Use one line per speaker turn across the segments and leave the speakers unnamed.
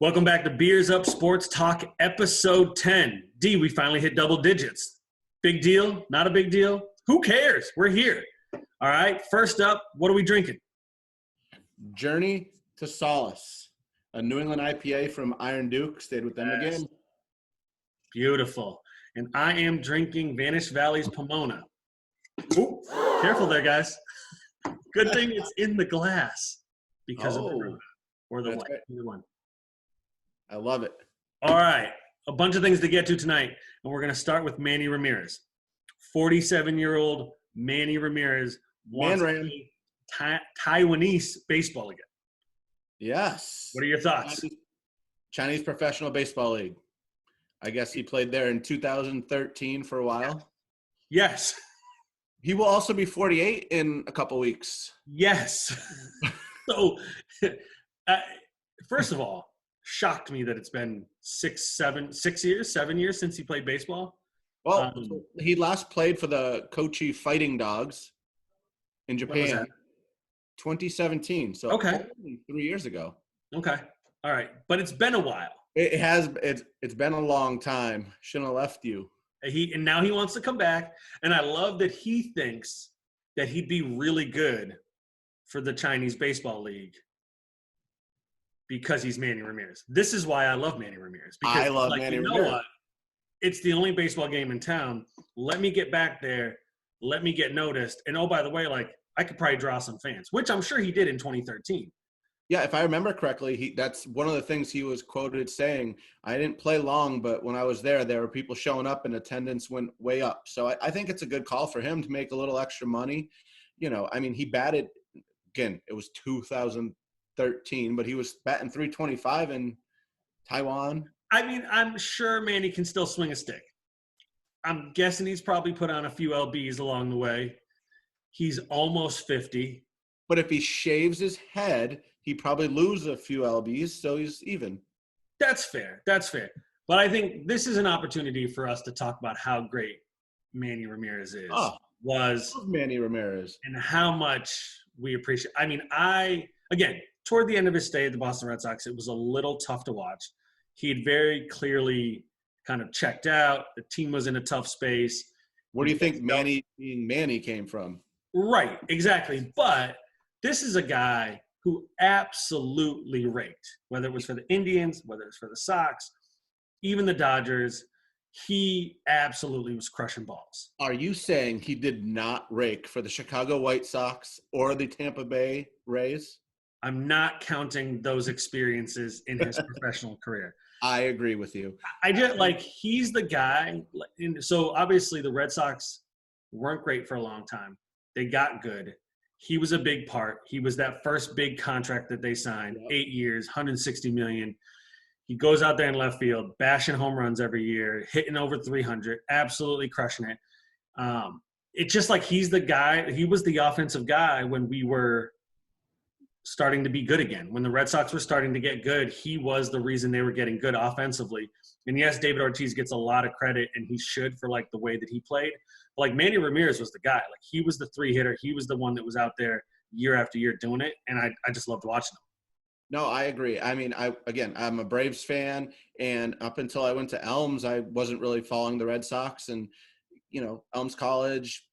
Welcome back to Beers Up Sports Talk, episode 10. D, we finally hit double digits. Big deal? Not a big deal? Who cares? We're here. All right, first up, what are we drinking?
Journey to Solace, a New England IPA from Iron Duke. Stayed with them again.
Beautiful. And I am drinking Vanish Valley's Pomona. Ooh, careful there, guys. Good thing it's in the glass because of the Rona or the white.
Right.
Either one.
I love it.
All right, a bunch of things to get to tonight, and we're going to start with Manny Ramirez. 47-year-old Manny Ramirez wants to play Taiwanese baseball again.
Yes.
What are your thoughts?
Chinese Professional Baseball League. I guess he played there in 2013 for a while.
Yes.
He will also be 48 in a couple weeks.
Yes. So, first of all, shocked me that it's been 7 years since he played baseball.
Well, he last played for the Kochi Fighting Dogs in Japan. 2017. So
okay,
3 years ago.
Okay, all right, but it's been a while.
It has. It's been a long time. Shouldn't have left you.
And now he wants to come back, and I love that he thinks that he'd be really good for the Chinese Baseball League because he's Manny Ramirez. This is why I love Manny Ramirez. Because
I love Manny Ramirez.
What? It's the only baseball game in town. Let me get back there. Let me get noticed. And oh, by the way, I could probably draw some fans, which I'm sure he did in 2013.
Yeah, if I remember correctly, that's one of the things he was quoted saying. I didn't play long, but when I was there were people showing up and attendance went way up. So I think it's a good call for him to make a little extra money. You know, I mean, he batted, again, it was 2013, but he was batting .325 in Taiwan.
I mean, I'm sure Manny can still swing a stick. I'm guessing he's probably put on a few LBs along the way. He's almost 50.
But if he shaves his head, he probably loses a few LBs, so he's even.
That's fair. But I think this is an opportunity for us to talk about how great Manny Ramirez is. Was
Manny Ramirez.
And how much we appreciate. I mean, again, toward the end of his stay at the Boston Red Sox, it was a little tough to watch. He had very clearly kind of checked out. The team was in a tough space.
Where do you think Manny being Manny came from?
Right, exactly. But this is a guy who absolutely raked, whether it was for the Indians, whether it was for the Sox, even the Dodgers. He absolutely was crushing balls.
Are you saying he did not rake for the Chicago White Sox or the Tampa Bay Rays?
I'm not counting those experiences in his professional career.
I agree with you.
I just he's the guy. So obviously the Red Sox weren't great for a long time. They got good. He was a big part. He was that first big contract that they signed, 8 years, $160 million. He goes out there in left field, bashing home runs every year, hitting over 300, absolutely crushing it. It's just like he's the guy. He was the offensive guy when we were starting to be good again. When the Red Sox were starting to get good, he was the reason they were getting good offensively. And yes, David Ortiz gets a lot of credit, and he should for the way that he played. But Manny Ramirez was the guy. He was the 3-hitter. He was the one that was out there year after year doing it, and I just loved watching him.
No, I agree. I mean, I'm a Braves fan, and up until I went to Elms, I wasn't really following the Red Sox. And Elms College,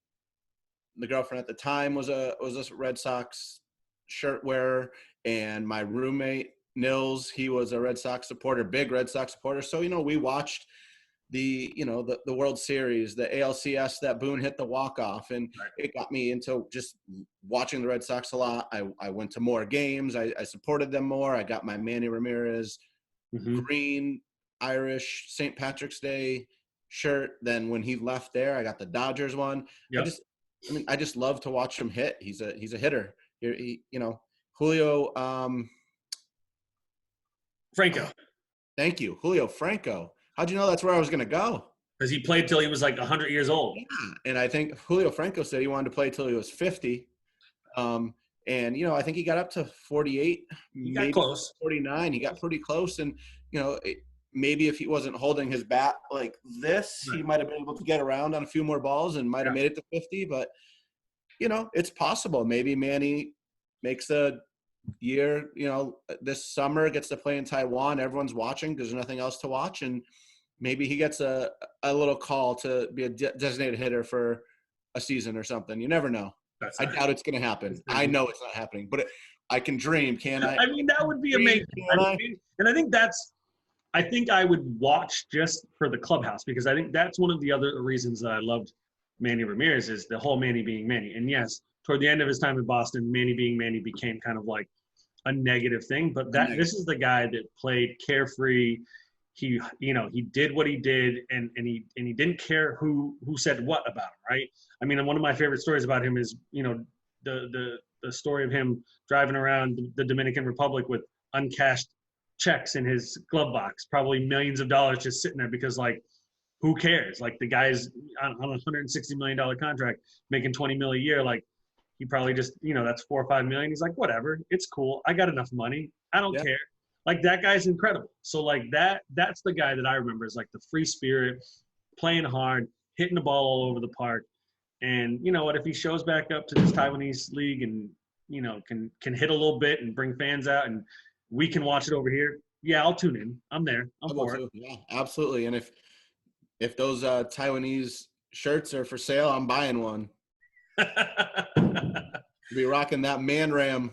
the girlfriend at the time was a Red Sox shirt wearer, and my roommate Nils, he was a Red Sox supporter, big Red Sox supporter. So we watched the World Series, the ALCS that Boone hit the walk-off, and it got me into just watching the Red Sox a lot. I went to more games. I supported them more. I got my Manny Ramirez green Irish St. Patrick's Day shirt. Then when he left there, I got the Dodgers one.
Yep.
I just love to watch him hit. He's a hitter. Julio
Franco.
Thank you, Julio Franco. How'd you know that's where I was going to go?
Because he played till he was 100 years old.
Yeah, and I think Julio Franco said he wanted to play till he was 50. And I think he got up to 48, maybe
close.
49. He got pretty close, and maybe if he wasn't holding his bat like this, he might have been able to get around on a few more balls and might have made it to 50. But it's possible. Maybe Manny makes a year, this summer gets to play in Taiwan. Everyone's watching because there's nothing else to watch. And maybe he gets a little call to be a designated hitter for a season or something. You never know. I doubt it's going to happen. I know it's not happening, but I can dream, can't I?
I mean, that would be amazing. And I think I would watch just for the clubhouse, because I think that's one of the other reasons that I loved Manny Ramirez is the whole Manny being Manny. And yes, toward the end of his time in Boston, Manny being Manny became kind of like a negative thing. But this is the guy that played carefree. He did what he did, and he didn't care who said what about him, right? I mean, one of my favorite stories about him is, the story of him driving around the Dominican Republic with uncashed checks in his glove box, probably millions of dollars just sitting there because, like, who cares? Like, the guy's on a $160 million contract, making $20 million a year. Like, he probably just, that's $4 or $5 million. He's like, whatever, it's cool. I got enough money. I don't care. Like, that guy's incredible. So, like, that's the guy that I remember is, like, the free spirit, playing hard, hitting the ball all over the park. And you know what? If he shows back up to this Taiwanese league and, can hit a little bit and bring fans out and we can watch it over here, yeah, I'll tune in. I'm there. I'm for it.
Yeah, absolutely. And if those Taiwanese shirts are for sale, I'm buying one. Be rocking that man ram.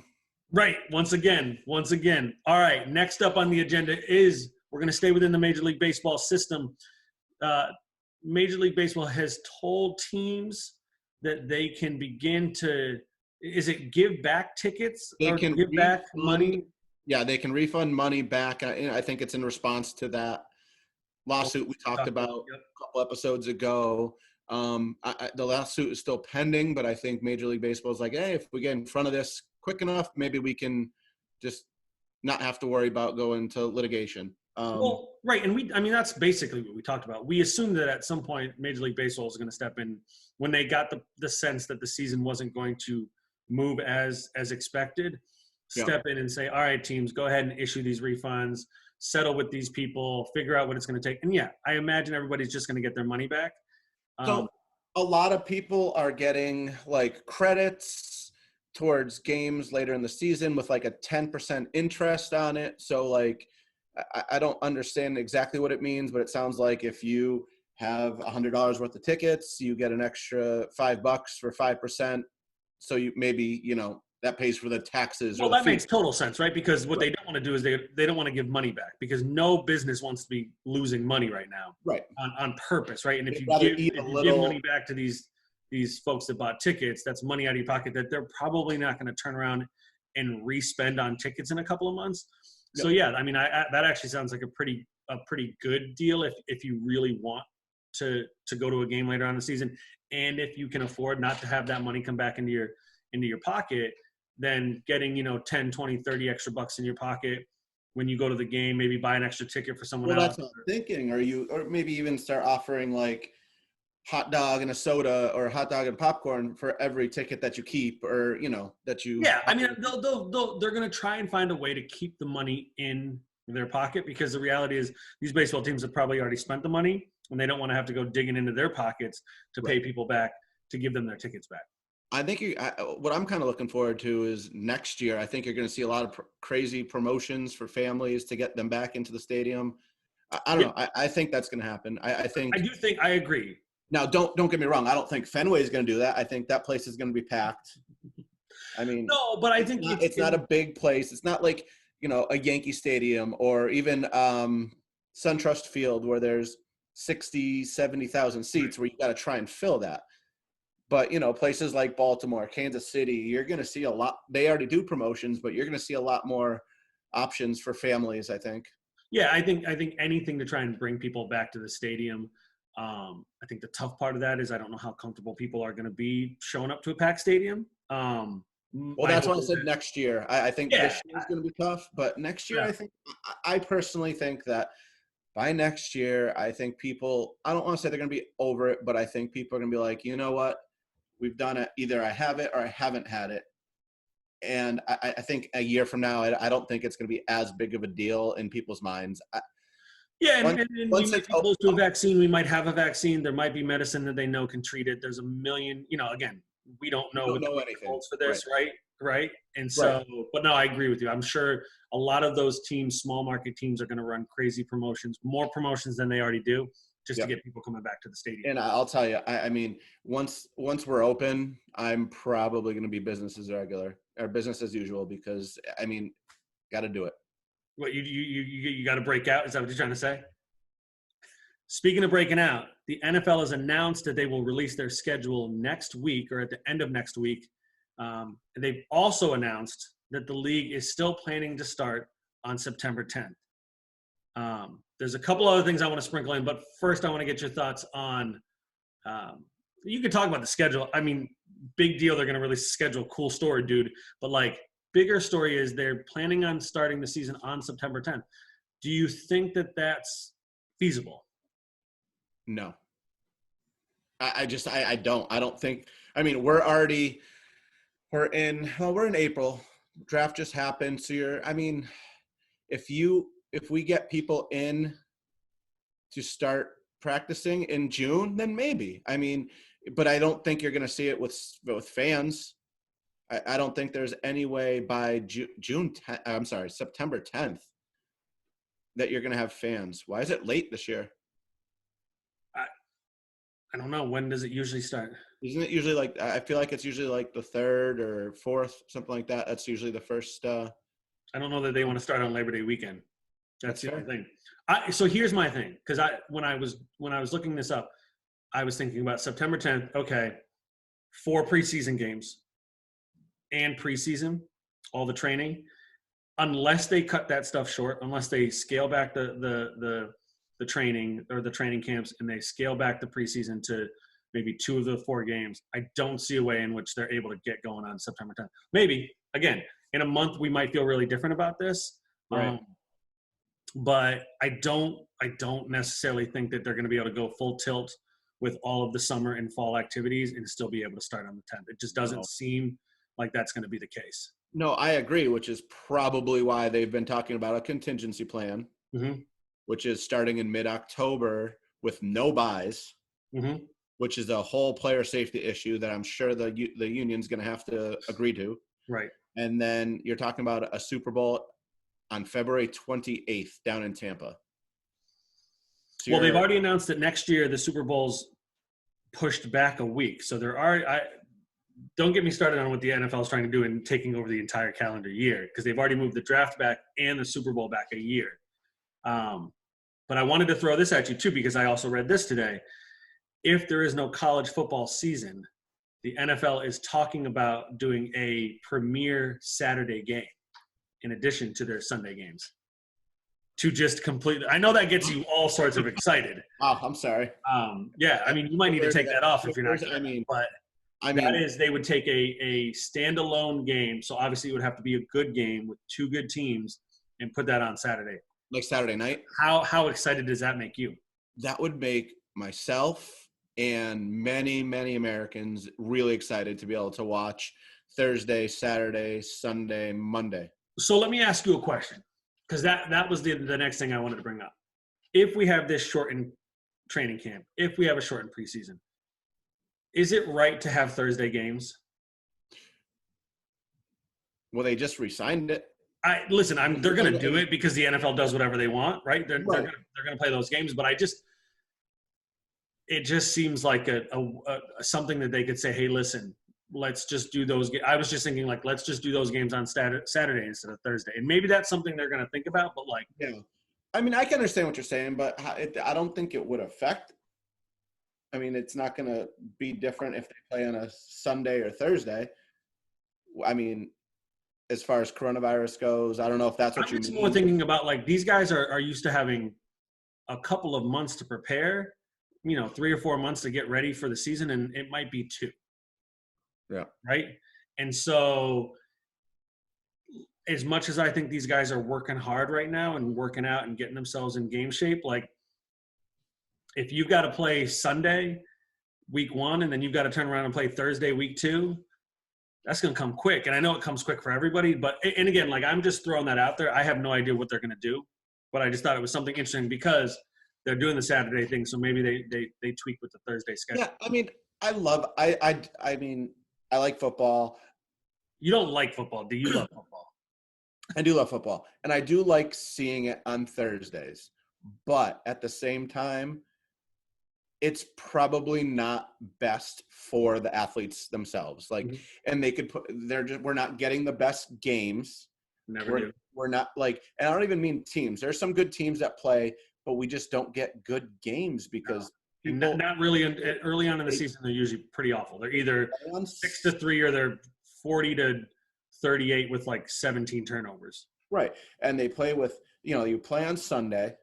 Right. Once again. All right. Next up on the agenda is we're going to stay within the Major League Baseball system. Major League Baseball has told teams that they can begin to, is it give back tickets?
They
or
can
give back money?
Yeah, they can refund money back. I think it's in response to that lawsuit we talked about a couple episodes ago. The lawsuit is still pending, but I think Major League Baseball is like, hey, if we get in front of this quick enough, maybe we can just not have to worry about going to litigation.
Well, right, and that's basically what we talked about. We assumed that at some point Major League Baseball was going to step in when they got the sense that the season wasn't going to move as expected. Step in and say, all right, teams, go ahead and issue these refunds, settle with these people, figure out what it's going to take. And yeah, I imagine everybody's just going to get their money back.
So a lot of people are getting like credits towards games later in the season with like a 10% interest on it. So like, I don't understand exactly what it means, but it sounds like if you have $100 worth of tickets, you get an extra $5 for 5%. So you maybe, that pays for the taxes.
Well, that makes total sense, right? Because what they don't want to do is they don't want to give money back, because no business wants to be losing money right now,
right?
On purpose, right? And if you give money back to these folks that bought tickets, that's money out of your pocket that they're probably not going to turn around and re-spend on tickets in a couple of months. Yep. So yeah, I mean, that actually sounds like a pretty good deal if you really want to go to a game later on in the season, and if you can afford not to have that money come back into your pocket. Then getting, 10, 20, 30 extra bucks in your pocket when you go to the game, maybe buy an extra ticket for someone else.
That's what I'm thinking. Or maybe even start offering like hot dog and a soda or hot dog and popcorn for every ticket that you keep, or, that you.
Yeah. I mean, they're going to try and find a way to keep the money in their pocket, because the reality is these baseball teams have probably already spent the money and they don't want to have to go digging into their pockets to pay people back to give them their tickets back.
I think what I'm kind of looking forward to is next year. I think you're going to see a lot of crazy promotions for families to get them back into the stadium. I don't know. I think that's going to happen. I agree. Now, don't get me wrong. I don't think Fenway is going to do that. I think that place is going to be packed. I mean,
no, but I think
it's not a big place. It's not like, a Yankee Stadium or even SunTrust Field where there's 60, 70,000 seats where you got to try and fill that. But, places like Baltimore, Kansas City, you're going to see a lot. They already do promotions, but you're going to see a lot more options for families, I think.
Yeah, I think anything to try and bring people back to the stadium. I think the tough part of that is I don't know how comfortable people are going to be showing up to a packed stadium.
Well, that's why I said next year. I think this year is going to be tough, but next year, I personally think that by next year, I think people, I don't want to say they're going to be over it, but I think people are going to be like, you know what? We've done it. Either I have it or I haven't had it. And I think a year from now, I don't think it's going to be as big of a deal in people's minds.
And we might be close to a vaccine. We might have a vaccine. There might be medicine that they know can treat it. There's a million, again, we don't know what the
anything
holds for this, right? right? And
Right.
so, but no, I agree with you. I'm sure a lot of those teams, small market teams, are going to run crazy promotions, more promotions than they already do, just to
Yep.
get people coming back to the stadium.
And I'll tell you, I mean, once we're open, I'm probably going to be business as usual, because I mean, got to do it.
What you got to break out? Is that what you're trying to say? Speaking of breaking out, the NFL has announced that they will release their schedule next week or at the end of next week. And they've also announced that the league is still planning to start on September 10th. There's a couple other things I want to sprinkle in, but first I want to get your thoughts on. You can talk about the schedule. I mean, big deal. They're going to release the schedule. Cool story, dude. But like, bigger story is they're planning on starting the season on September 10th. Do you think that that's feasible?
No, I don't think. I mean, we're in April. Draft just happened, so I mean, if we get people in to start practicing in June, then maybe. I mean, but I don't think you're going to see it with fans. I don't think there's any way by September 10th that you're going to have fans. Why is it late this year?
I don't know. When does it usually start?
Isn't it usually like, I feel like it's usually like the 3rd or 4th, something like that. That's usually the first.
I don't know that they want to start on Labor Day weekend. That's the
fair.
only thing. So here's my thing, because when I was looking this up, I was thinking about September 10th. Okay, 4 preseason games and preseason, all the training. Unless they cut that stuff short, unless they scale back the training or the training camps, and they scale back the preseason to maybe 2 of the 4 games, I don't see a way in which they're able to get going on September 10th. Maybe, again, in a month we might feel really different about this.
Right.
But I don't necessarily think that they're going to be able to go full tilt with all of the summer and fall activities and still be able to start on the 10th. It just doesn't seem like that's going to be the case.
No, I agree, which is probably why they've been talking about a contingency plan, which is starting in mid-October with no buys, which is a whole player safety issue that I'm sure the union's going to have to agree to.
Right.
And then you're talking about a Super Bowl on February 28th down in Tampa. So
well, they've already announced that next year the Super Bowl's pushed back a week. So there are don't get me started on what the NFL is trying to do in taking over the entire calendar year, because they've already moved the draft back and the Super Bowl back a year. But I wanted to throw this at you too, because I also read this today. If there is no college football season, the NFL is talking about doing a premier Saturday game in addition to their Sunday games, to just complete. I know that gets you all sorts of excited.
Oh, I'm sorry.
Yeah, I mean, you might need to take that off if you're not.
I mean,
that is, they would take a standalone game. So obviously it would have to be a good game with 2 good teams and put that on Saturday.
Like Saturday night.
How excited does that make you?
That would make myself and many, many Americans really excited to be able to watch Thursday, Saturday, Sunday, Monday.
So let me ask you a question, because that was the next thing I wanted to bring up. If we have this shortened training camp, if we have a shortened preseason, is it right to have Thursday games?
Well, they just re-signed it.
They're going to do it because the NFL does whatever they want, right? They're going to play those games, but it just seems like a something that they could say, hey, listen, let's just do those. I was just thinking, like, let's just do those games on Saturday instead of Thursday. And maybe that's something they're going to think about, but like.
Yeah. I mean, I can understand what you're saying, but I don't think it would affect. I mean, it's not going to be different if they play on a Sunday or Thursday. I mean, as far as coronavirus goes, I don't know if that's what you mean.
I'm just more thinking about, like, these guys are used to having a couple of months to prepare, 3 or 4 months to get ready for the season, and it might be 2.
Yeah.
Right. And so as much as I think these guys are working hard right now and working out and getting themselves in game shape, like, if you've got to play Sunday week 1 and then you've got to turn around and play Thursday week 2, that's going to come quick. And I know it comes quick for everybody, and again, like, I'm just throwing that out there. I have no idea what they're going to do, but I just thought it was something interesting because they're doing the Saturday thing. So maybe they tweak with the Thursday schedule.
Yeah. I mean, I like football.
You don't like football. Do you love football?
I do love football, and I do like seeing it on Thursdays. But at the same time, it's probably not best for the athletes themselves. Like,
Mhm.
and they could put, we're not getting the best games.
Never
We're,
do.
we're not like, and I don't even mean teams. There's some good teams that play, but we just don't get good games
No.
because
And
people,
not really early on in the season. They're usually pretty awful. They're either 6-3 or they're 40-38 with like 17 turnovers.
right. And they play with, you play on Sunday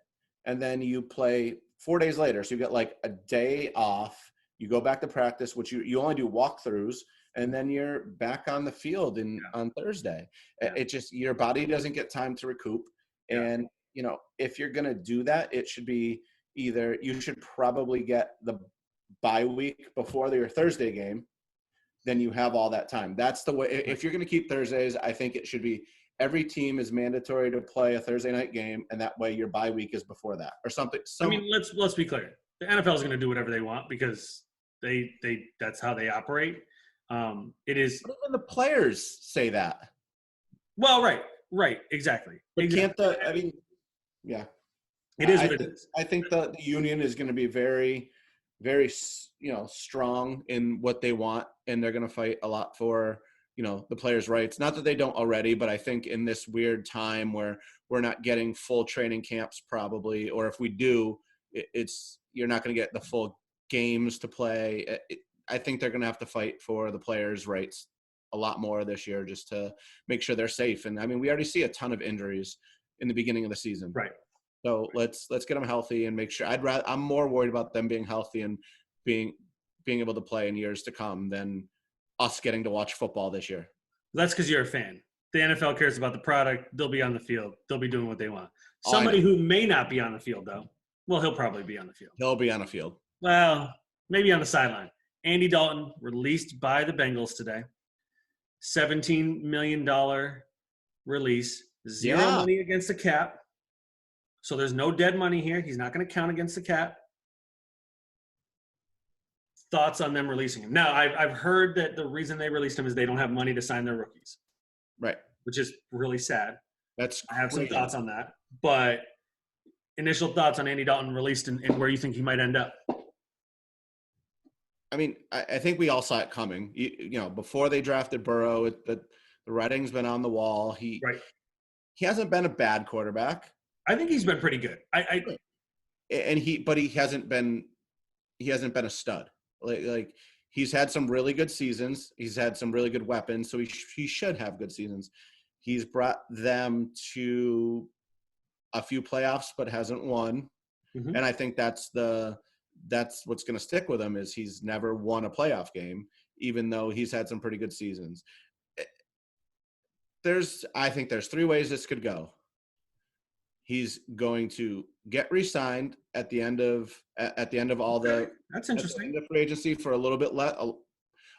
and then you play 4 days later. So you get like a day off. You go back to practice, which you only do walkthroughs, and then you're back on the field on Thursday.
Yeah.
It just, your body doesn't get time to recoup.
Yeah.
And, if you're going to do that, it should be either you should probably get the bye week before your Thursday game. Then you have all that time. That's the way. If you're going to keep Thursdays, I think it should be every team is mandatory to play a Thursday night game, and that way your bye week is before that or something.
I mean, let's be clear. The NFL is going to do whatever they want because they that's how they operate. It is.
But even the players say that.
Well, right, exactly.
But
exactly.
can't I mean, yeah.
It is what it is.
I think the union is going to be very, very, strong in what they want, and they're going to fight a lot for, the players' rights. Not that they don't already, but I think in this weird time where we're not getting full training camps probably, or if we do, you're not going to get the full games to play. I think they're going to have to fight for the players' rights a lot more this year just to make sure they're safe. And I mean, we already see a ton of injuries in the beginning of the season.
Right.
So let's get them healthy and make sure. I'm more worried about them being healthy and being able to play in years to come than us getting to watch football this year.
That's because you're a fan. The NFL cares about the product. They'll be on the field. They'll be doing what they want. Somebody who may not be on the field, though, well, he'll probably be on the field.
He'll be on the field.
Well, maybe on the sideline. Andy Dalton, released by the Bengals today. $17 million release. Zero money against the cap. So there's no dead money here. He's not going to count against the cap. Thoughts on them releasing him? Now, I've heard that the reason they released him is they don't have money to sign their rookies.
Right.
Which is really sad. I have some
crazy.
thoughts on that. But initial thoughts on Andy Dalton released and where you think he might end up?
I mean, I think we all saw it coming. Before they drafted Burrow, the writing's been on the wall. He hasn't been a bad quarterback.
I think he's been pretty good.
But he hasn't been a stud. Like he's had some really good seasons. He's had some really good weapons, so he should have good seasons. He's brought them to a few playoffs, but hasn't won. Mm-hmm. And I think that's what's going to stick with him is he's never won a playoff game, even though he's had some pretty good seasons. I think there's three ways this could go. He's going to get re-signed at the end of all the.
That's interesting.
The free agency for a little bit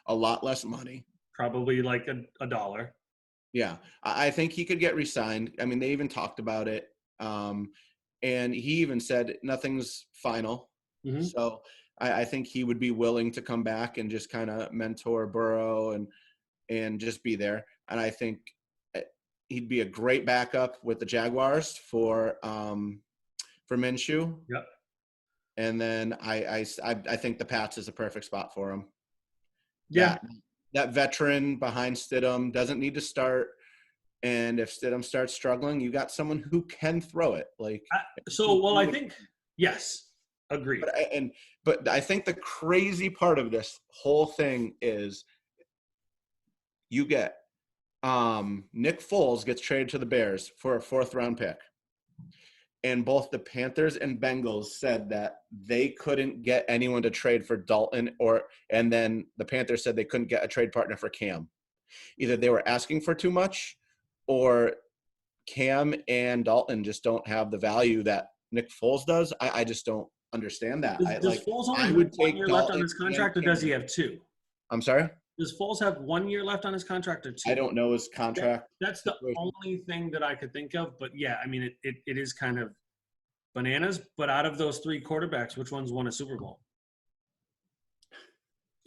a lot less money.
Probably like a dollar.
Yeah, I think he could get re-signed. I mean, they even talked about it, and he even said nothing's final. Mm-hmm. So I think he would be willing to come back and just kind of mentor Burrow and just be there. And I think he'd be a great backup with the Jaguars for Minshew.
Yep.
And then I think the Pats is a perfect spot for him.
Yeah.
That veteran behind Stidham doesn't need to start. And if Stidham starts struggling, you got someone who can throw it.
I think yes, agreed.
But I think the crazy part of this whole thing is you get Nick Foles gets traded to the Bears for a 4th round pick. And both the Panthers and Bengals said that they couldn't get anyone to trade for Dalton and then the Panthers said they couldn't get a trade partner for Cam. Either they were asking for too much or Cam and Dalton just don't have the value that Nick Foles does. I just don't understand that.
Does Foles only have 1 year left on his contract or does he have 2?
I'm sorry?
Does Foles have 1 year left on his contract or 2?
I don't know his contract.
That's the only thing that I could think of. But, yeah, I mean, it is kind of bananas. But out of those 3 quarterbacks, which one's won a Super Bowl?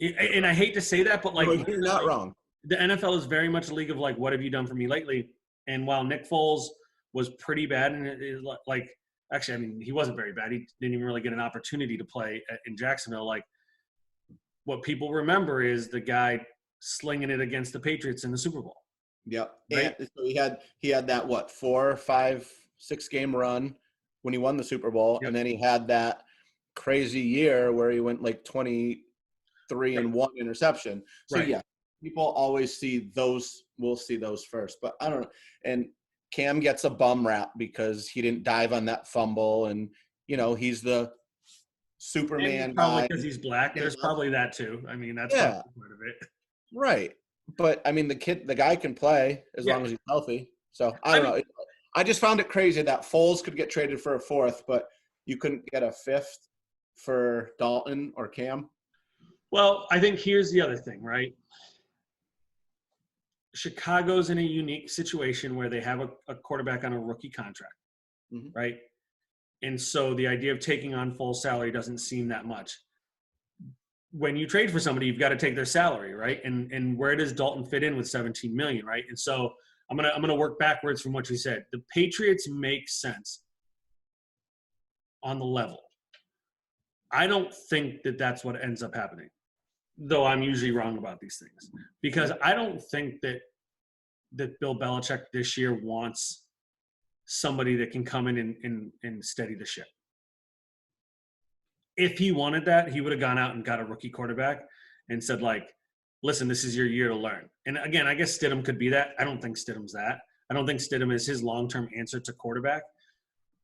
And I hate to say that, but,
you're not wrong.
the NFL is very much a league of like, what have you done for me lately? And while Nick Foles was pretty bad, and like, actually, I mean, he wasn't very bad. He didn't even really get an opportunity to play in Jacksonville. Like, what people remember is the guy slinging it against the Patriots in the Super Bowl.
Yep.
Right?
And so he had that, what, 4, 5, 6 game run when he won the Super Bowl.
Yep.
And then he had that crazy year where he went like 23 and 1 interception. So
Right.
yeah, people always see those. We'll see those first, but I don't know. And Cam gets a bum rap because he didn't dive on that fumble, and he's the Superman
And probably
guy.
because he's black. There's probably that too. I mean, that's
Yeah,
probably part of it.
right. But I mean, the guy can play as long as he's healthy. So I don't know. I just found it crazy that Foles could get traded for a 4th, but you couldn't get a 5th for Dalton or Cam.
Well, I think here's the other thing, right? Chicago's in a unique situation where they have a quarterback on a rookie contract, right? And so the idea of taking on full salary doesn't seem that much. When you trade for somebody, you've got to take their salary, right? And where does Dalton fit in with $17 million, right? And so I'm gonna work backwards from what you said. The Patriots make sense on the level. I don't think that that's what ends up happening, though I'm usually wrong about these things, because I don't think that Bill Belichick this year wants somebody that can come in and steady the ship. If he wanted that, he would have gone out and got a rookie quarterback and said, like, listen, this is your year to learn. And again, I guess Stidham could be that. I don't think Stidham's that. I don't think Stidham is his long-term answer to quarterback.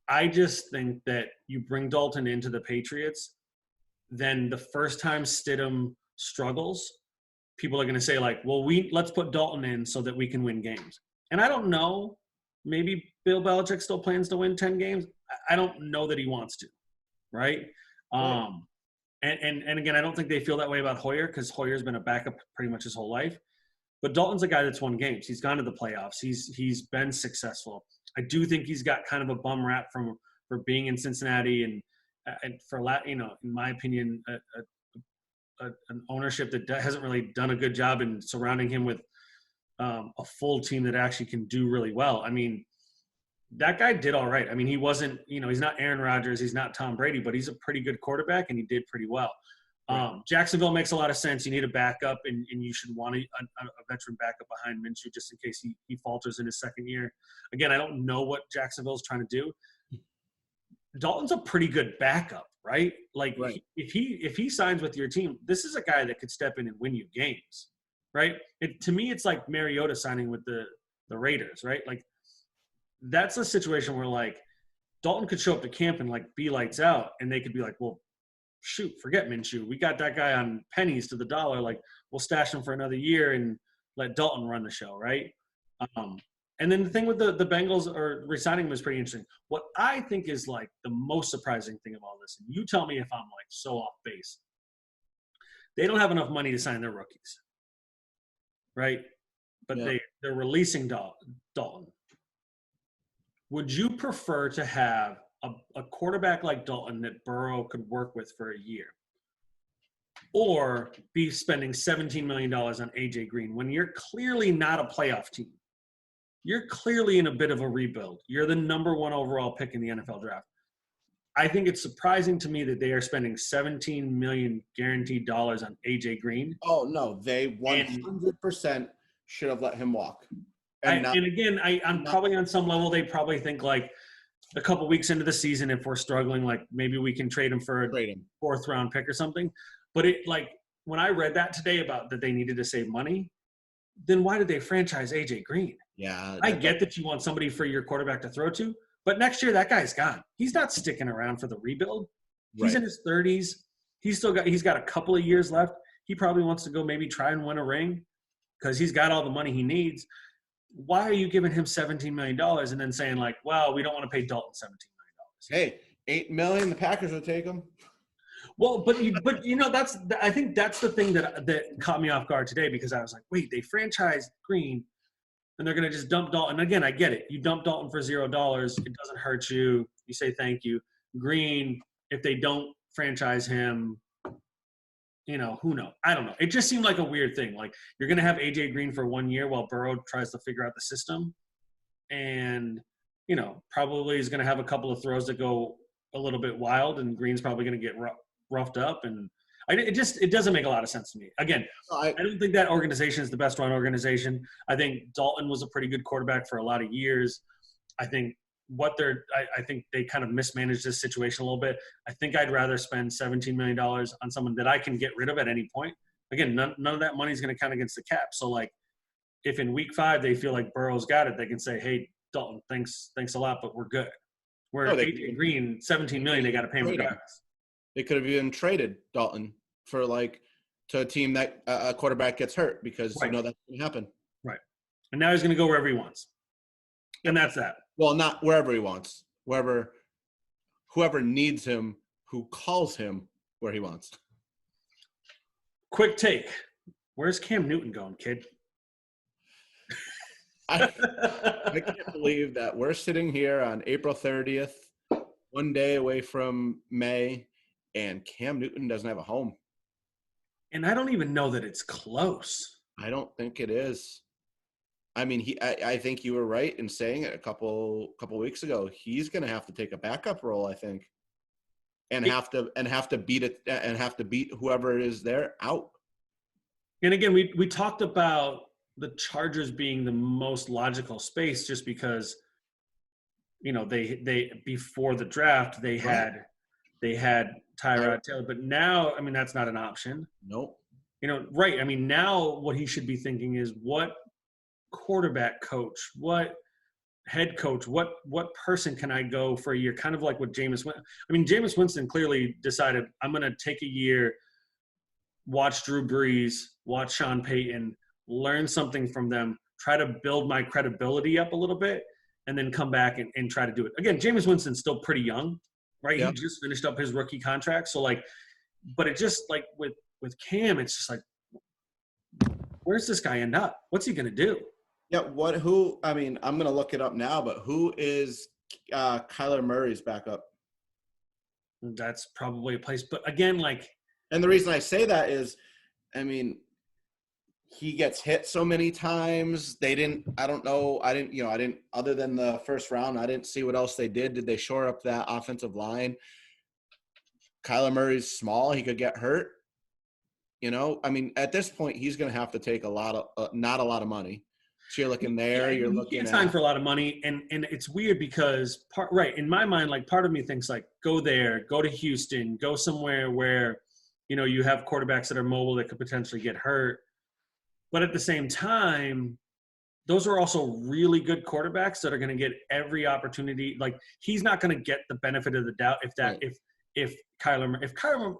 I just think that you bring Dalton into the Patriots, then the first time Stidham struggles, people are going to say, like, well, let's put Dalton in so that we can win games. And I don't know. Maybe Bill Belichick still plans to win 10 games. I don't know that he wants to, right? And again, I don't think they feel that way about Hoyer because Hoyer's been a backup pretty much his whole life. But Dalton's a guy that's won games. He's gone to the playoffs. He's been successful. I do think he's got kind of a bum rap for being in Cincinnati and for in my opinion, an ownership that hasn't really done a good job in surrounding him with a full team that actually can do really well. I mean, that guy did all right. I mean, he wasn't, he's not Aaron Rodgers, he's not Tom Brady, but he's a pretty good quarterback and he did pretty well. Jacksonville makes a lot of sense. You need a backup and you should want a veteran backup behind Minshew just in case he falters in his second year. Again, I don't know what Jacksonville's trying to do. Dalton's a pretty good backup, right? Like if he signs with your team, this is a guy that could step in and win you games, right? To me, it's like Mariota signing with the Raiders, right? Like that's a situation where like Dalton could show up to camp and like be lights out, and they could be like, well, shoot, forget Minshew. We got that guy on pennies to the dollar. Like we'll stash him for another year and let Dalton run the show, right? And then the thing with the Bengals or resigning him is pretty interesting. What I think is like the most surprising thing of all this, and you tell me if I'm like so off base, they don't have enough money to sign their rookies, right? But they're releasing Dalton. Would you prefer to have a quarterback like Dalton that Burrow could work with for a year, or be spending $17 million on A.J. Green when you're clearly not a playoff team? You're clearly in a bit of a rebuild. You're the number 1 overall pick in the NFL draft. I think it's surprising to me that they are spending $17 million guaranteed dollars on A.J. Green.
Oh, no. They 100% should have let him walk.
And again, I'm probably on some level, they probably think like a couple weeks into the season, if we're struggling, like maybe we can trade him for a 4th round pick or something. But it like when I read that today about that they needed to save money, then why did they franchise A.J. Green?
Yeah.
I get that you want somebody for your quarterback to throw to, but next year that guy's gone. He's not sticking around for the rebuild. He's in his 30s. He's got a couple of years left. He probably wants to go maybe try and win a ring because he's got all the money he needs. Why are you giving him $17 million and then saying like, well, we don't want to pay Dalton $17
million? Hey, $8 million, the Packers will take him.
Well, but I think that's the thing that caught me off guard today, because I was like, wait, they franchised Green and they're going to just dump Dalton. Again, I get it. You dump Dalton for $0. It doesn't hurt you. You say thank you. Green, if they don't franchise him, who knows? I don't know. It just seemed like a weird thing. Like, you're going to have AJ Green for 1 year while Burrow tries to figure out the system. And, probably is going to have a couple of throws that go a little bit wild, and Green's probably going to get roughed up. And it doesn't make a lot of sense to me. Again, I don't think that organization is the best run organization. I think Dalton was a pretty good quarterback for a lot of years. I think I think they kind of mismanaged this situation a little bit. I think I'd rather spend $17 million on someone that I can get rid of at any point. Again, none of that money is going to count against the cap. So, like, if in week 5 they feel like Burrow's got it, they can say, "Hey, Dalton, thanks a lot, but we're good." Where AJ Green, $17 million, they got to pay him regardless.
They could have even traded Dalton for to a team that a quarterback gets hurt because that's going to happen.
Right. And now he's going to go wherever he wants. And that's that.
Well, not wherever he wants. Whoever needs him, who calls him where he wants.
Quick take. Where's Cam Newton going, kid?
I can't believe that we're sitting here on April 30th, 1 day away from May, and Cam Newton doesn't have a home.
And I don't even know that it's close.
I don't think it is. I mean, I think you were right in saying it a couple weeks ago. He's going to have to take a backup role, I think, and have to beat whoever is there out.
And again, we talked about the Chargers being the most logical space, just because, they before the draft they had Tyrod Taylor, but now, I mean, that's not an option.
Nope.
Right. I mean, now what he should be thinking is, what quarterback coach, what head coach, what person can I go for a year? Kind of like what Jameis Winston. I mean, Jameis Winston clearly decided, I'm going to take a year, watch Drew Brees, watch Sean Payton, learn something from them, try to build my credibility up a little bit, and then come back and try to do it. Again, Jameis Winston's still pretty young, right? Yep. He just finished up his rookie contract. So, but it just, with Cam, it's just where's this guy end up? What's he going to do?
Yeah, I mean, I'm going to look it up now, but who is Kyler Murray's backup?
That's probably a place. But again,
and the reason I say that is, I mean, he gets hit so many times. I don't know. Other than the first round, I didn't see what else they did. Did they shore up that offensive line? Kyler Murray's small. He could get hurt. I mean, at this point, he's going to have to take not a lot of money. So you're looking there. You're looking.
It's time for a lot of money, and it's weird because in my mind, part of me thinks go there, go to Houston, go somewhere where you have quarterbacks that are mobile that could potentially get hurt. But at the same time, those are also really good quarterbacks that are going to get every opportunity. He's not going to get the benefit of the doubt if Kyler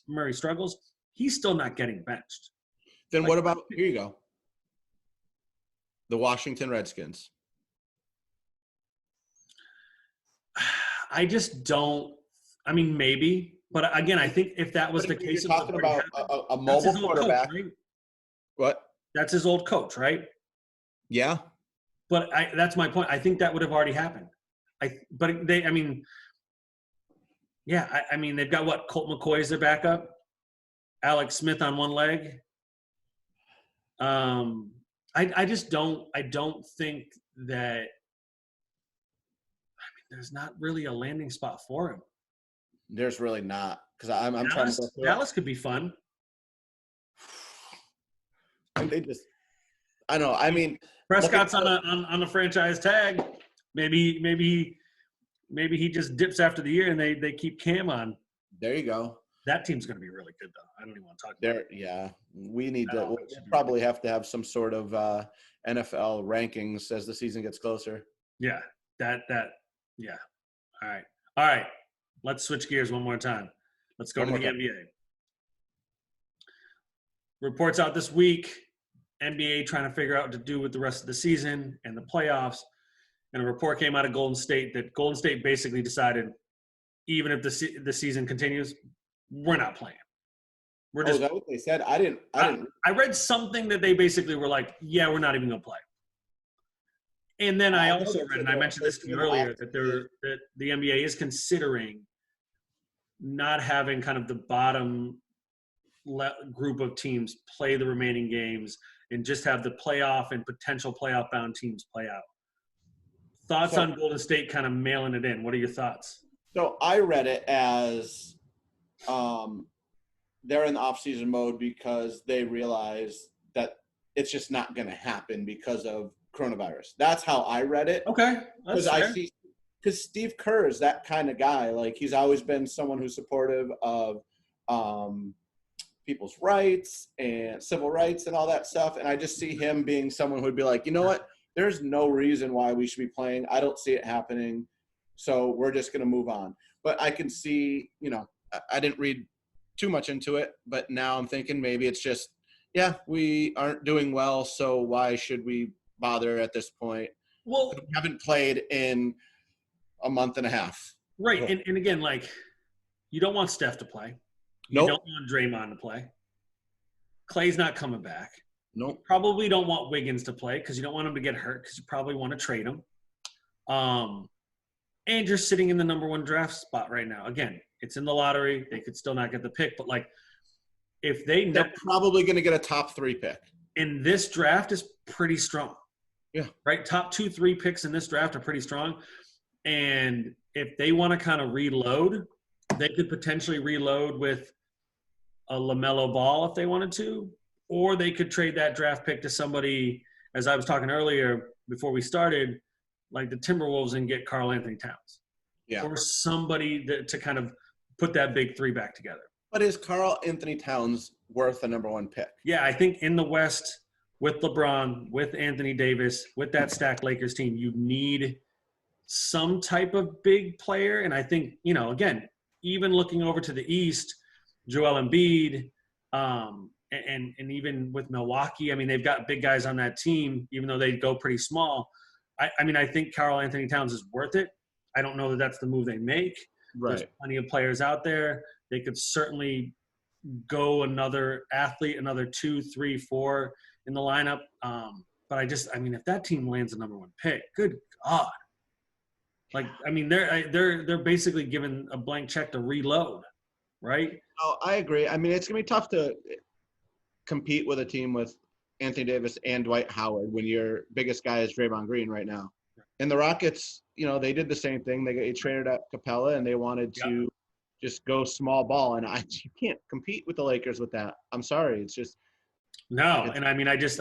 Murray struggles, he's still not getting benched.
Then what about, here you go, the Washington Redskins?
I just don't. I mean, maybe, but again, I think if that was the case,
you're talking about a mobile quarterback.
Coach, right?
What?
That's his old coach, right?
Yeah.
But that's my point. I think that would have already happened. I mean, they've got what? Colt McCoy is their backup. Alex Smith on one leg. I just don't. I don't think that. I mean, there's not really a landing spot for him.
There's really not, because I'm trying to.
Dallas could be fun.
I know. I mean,
Prescott's on a franchise tag. Maybe he just dips after the year and they keep Cam on.
There you go.
That team's going to be really good, though. I don't even want to talk about it.
Yeah, we'll probably have to have some sort of NFL rankings as the season gets closer.
Yeah, yeah. All right. Let's switch gears one more time. Let's go to the NBA. Reports out this week. NBA trying to figure out what to do with the rest of the season and the playoffs. And a report came out of Golden State that Golden State basically decided, even if the season continues, we're not playing. We're just.
Is that what they said? I didn't.
I read something that they basically were like, yeah, we're not even going to play. And then I also read, and I mentioned this to you earlier, that the NBA is considering not having kind of the bottom group of teams play the remaining games and just have the playoff and potential playoff bound teams play out. Thoughts
So,
on Golden State kind of mailing it in? What are your thoughts?
so I read it as they're in the off-season mode because they realize that it's just not going to happen because of coronavirus. That's how I read it.
Okay, that's fair.
Because Steve Kerr is that kind of guy. Like, he's always been someone who's supportive of people's rights and civil rights and all that stuff. And I just see him being someone who would be like, you know what? There's no reason why we should be playing. I don't see it happening. So we're just going to move on. But I can see, I didn't read too much into it, but now I'm thinking maybe it's just, we aren't doing well. So why should we bother at this point?
Well,
we haven't played in a month and a half.
Right. And again, like, you don't want Steph to play. You
Nope.
don't want Draymond to play. Clay's not coming back.
Nope.
Probably don't want Wiggins to play because you don't want him to get hurt because you probably want to trade him. And you're sitting in the number 1 draft spot right now. Again, it's in the lottery. They could still not get the pick. But, like, if
they're probably going to get a top 3 pick.
And this draft is pretty strong.
Yeah.
Right? Top 2, 3 picks in this draft are pretty strong. And if they want to kind of reload, they could potentially reload with a LaMelo Ball if they wanted to, or they could trade that draft pick to somebody, as I was talking earlier before we started, like the Timberwolves, and get Karl Anthony Towns.
Yeah.
Or somebody to kind of put that big 3 back together.
But is Karl Anthony Towns worth a number 1 pick?
Yeah, I think in the West, with LeBron, with Anthony Davis, with that stacked Lakers team, you need some type of big player. And I think, again, even looking over to the East, Joel Embiid, and even with Milwaukee, I mean, they've got big guys on that team, even though they go pretty small. I think Karl Anthony Towns is worth it. I don't know that that's the move they make.
Right.
There's plenty of players out there. They could certainly go another athlete, another 2, 3, 4 in the lineup. But if that team lands a number 1 pick, good God. Like, I mean, they're basically given a blank check to reload, right?
Oh, I agree. I mean, it's going to be tough to compete with a team with Anthony Davis and Dwight Howard when your biggest guy is Draymond Green right now. And the Rockets, they did the same thing. They traded up Capella, and they wanted to just go small ball. And you can't compete with the Lakers with that. I'm sorry. It's just –
No, and I mean, I just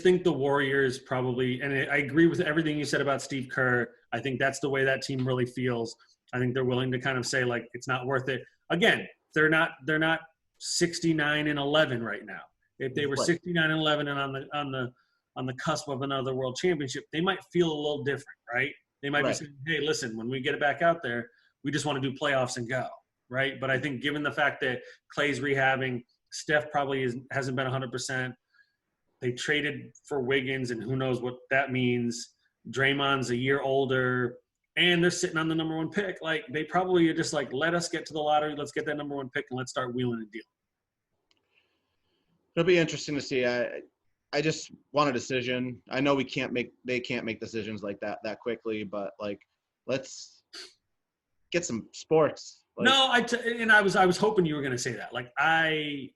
think the Warriors probably – and I agree with everything you said about Steve Kerr. I think that's the way that team really feels. I think they're willing to kind of say, like, it's not worth it. Again, they're not 69-11 right now. If they were 69-11 and on the cusp of another world championship, they might feel a little different, right? They might be saying, hey, listen, when we get it back out there, we just want to do playoffs and go, right? But I think given the fact that Clay's rehabbing, Steph probably hasn't been 100%. They traded for Wiggins, and who knows what that means. Draymond's a year older, and they're sitting on the number 1 pick. Like, they probably are just like, let us get to the lottery. Let's get that number 1 pick, and let's start wheeling and dealing.
It'll be interesting to see. I just want a decision. I know they can't make decisions like that quickly, but, like, let's get some sports. Like,
No, I was hoping you were going to say that. Like, I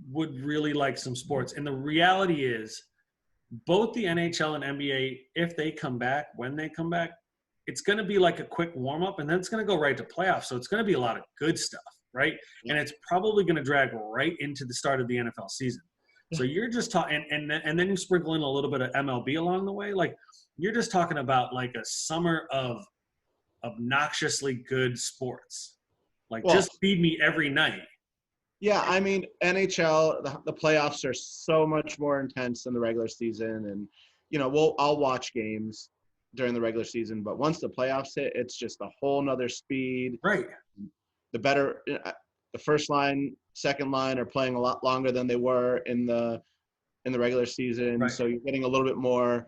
would really like some sports. And the reality is, both the NHL and NBA, if they come back, when they come back, it's going to be like a quick warm-up, and then it's going to go right to playoffs. So it's going to be a lot of good stuff, right? Yeah. And it's probably going to drag right into the start of the NFL season. So you're just talking, and then you sprinkle in a little bit of MLB along the way. Like, you're just talking about like a summer of obnoxiously good sports. Like, just feed me every night.
Yeah, I mean, NHL, the playoffs are so much more intense than the regular season. And, I'll watch games during the regular season, but once the playoffs hit, it's just a whole nother speed.
Right.
The first line, second line are playing a lot longer than they were in the regular season. Right. So you're getting a little bit more,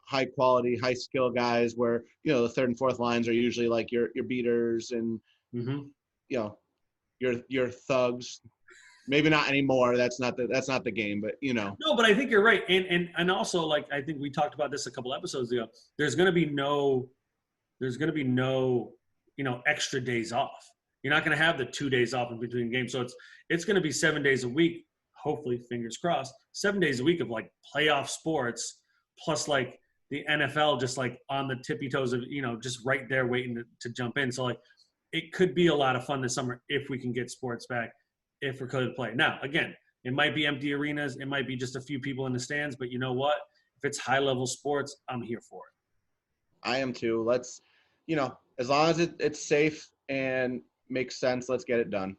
high quality, high skill guys where, the third and fourth lines are usually like your beaters and, your thugs. Maybe not anymore. That's not the game, but No,
but I think you're right. And also, like, I think we talked about this a couple episodes ago. There's going to be no, extra days off. You're not going to have the 2 days off in between games. So it's going to be 7 days a week, hopefully, fingers crossed, 7 days a week of like playoff sports, plus like the NFL just like on the tippy toes of, just right there waiting to jump in. So like it could be a lot of fun this summer if we can get sports back, if we're going to play. Now, again, it might be empty arenas. It might be just a few people in the stands. But you know what? If it's high-level sports, I'm here for it.
I am too. Let's, as long as it's safe and makes sense, let's get it done.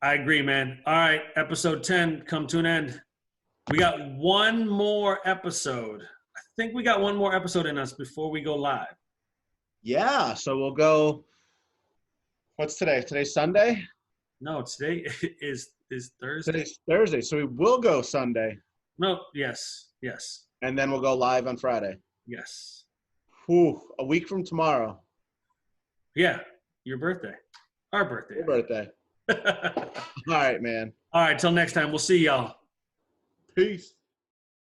I agree, man. All right, episode 10 come to an end. We got one more episode. I think we got one more episode in us before we go live.
Yeah, so we'll go – what's today? Today's Sunday?
No, today is Thursday.
Today's Thursday, so we will go Sunday.
No, yes.
And then we'll go live on Friday.
Yes.
Whew, a week from tomorrow.
Yeah, your birthday. Our birthday.
Your birthday. All right, man.
All right, till next time. We'll see y'all.
Peace.